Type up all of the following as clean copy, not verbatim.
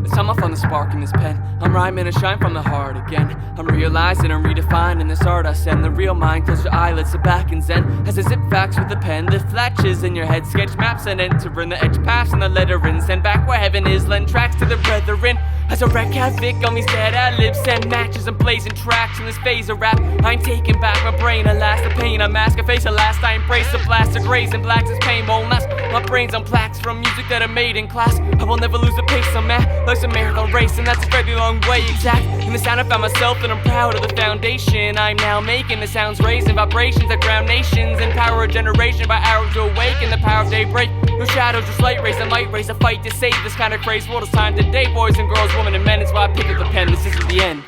It's time I found the spark in this pen. I'm rhyming and shine from the heart again. I'm realizing I'm redefining this art I send. The real mind, close your eyelids, sit back and zen. As I zip facts with a pen, the flashes in your head. Sketch maps and entering the edge paths and the lettering. Send back where heaven is, lend tracks to the brethren. As I wreck havoc on these dead ad-libs, send matches and blazing tracks in this phase of rap. I'm taking back my brain, alas the pain I mask. I face a last, I embrace the blast of grays and blacks as pain won't last. My brain's on plaques from music that I made in class. I will never lose the pace, I'm at life's a marathon race, and that's a very long way exact. In the sound I found myself, and I'm proud of the foundation I'm now making. The sounds raising vibrations that ground nations, and power a generation by arrows to awaken the power of daybreak. No shadows, just light rays and might raise a fight to save this kind of craze. World is time today, boys and girls, women and men. It's why I pick up the pen, this isn't the end.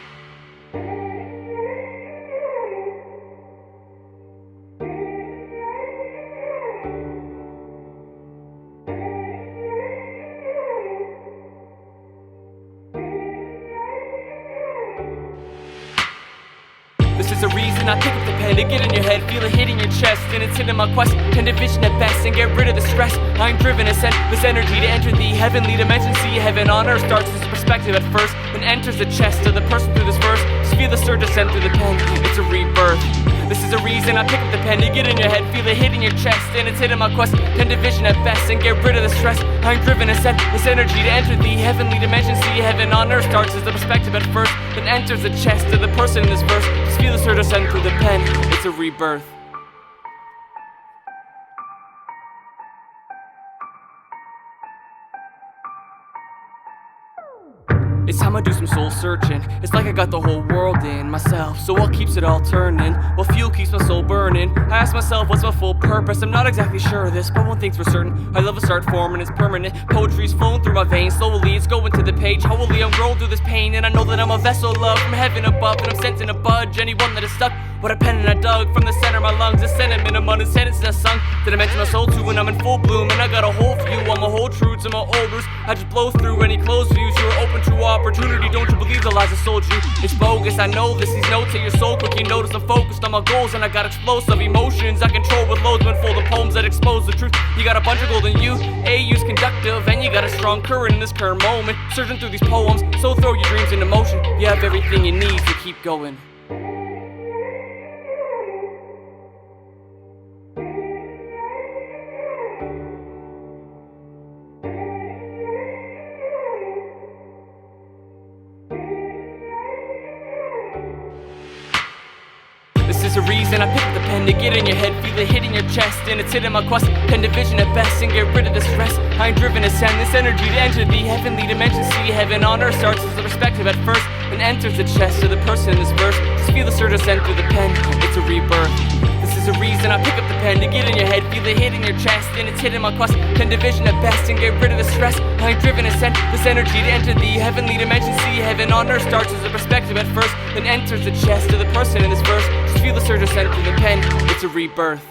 This is a reason I pick up the pen to get in your head, feel it hitting your chest, and it's hitting my quest. Can division at best and get rid of the stress. I'm driven to send this energy to enter the heavenly dimension. See heaven on earth starts as a perspective at first, then enters the chest of the person through this verse. Just feel the surge ascend through the pen, it's a rebirth. This is a reason I pick up the pen to get in your head, feel it hitting your chest, and it's hitting my quest. Can division at best and get rid of the stress. I'm driven to send this energy to enter the heavenly dimension. See heaven on earth starts as a perspective at first, then enters the chest of the person in this verse. Just feel the surge ascend through the pen, it's a rebirth. It's time I do some soul searching. It's like I got the whole world in myself. So what keeps it all turning? What fuel keeps my soul burning? I ask myself, what's my full purpose? I'm not exactly sure of this, but one thing's for certain. I love to start forming, it's permanent. Poetry's flowing through my veins. Slowly it's going to the page. Holy, I'm growing through this pain, and I know that I'm a vessel of love from heaven above, and I'm sent in a budge anyone that is stuck. What a pen and I dug from the center of my lungs. A sentiment among the sentences I sung that I mention my soul to when I'm in full bloom. And I got a whole view on my whole truths and my old roots. I just blow through any closed views. You're open to opportunity, don't you believe the lies I sold you? It's bogus, I know this. These notes hit your soul quick. You notice I'm focused on my goals, and I got explosive emotions I control with loads when full of poems that expose the truth. You got a bunch of golden you, AU's conductive, and you got a strong current in this current moment, surging through these poems. So throw your dreams into motion. You have everything you need to keep going. This is a reason I pick up the pen to get in your head, feel it hitting your chest, and it's hitting my quest. Pen division at best and get rid of the stress. I'm driven to send this energy to enter the heavenly dimension. See heaven on earth starts as a perspective at first, then enters the chest of the person in this verse. Just feel the surge ascend through the pen, it's a rebirth. This is a reason I pick up the pen to get in your head, feel it hitting your chest, and it's hitting my quest. Pen division at best and get rid of the stress. I'm driven to send this energy to enter the heavenly dimension. See heaven on earth starts as a perspective at first, then enters the chest of the person in this verse. Just feel the surge ascend through the pen, it's a rebirth.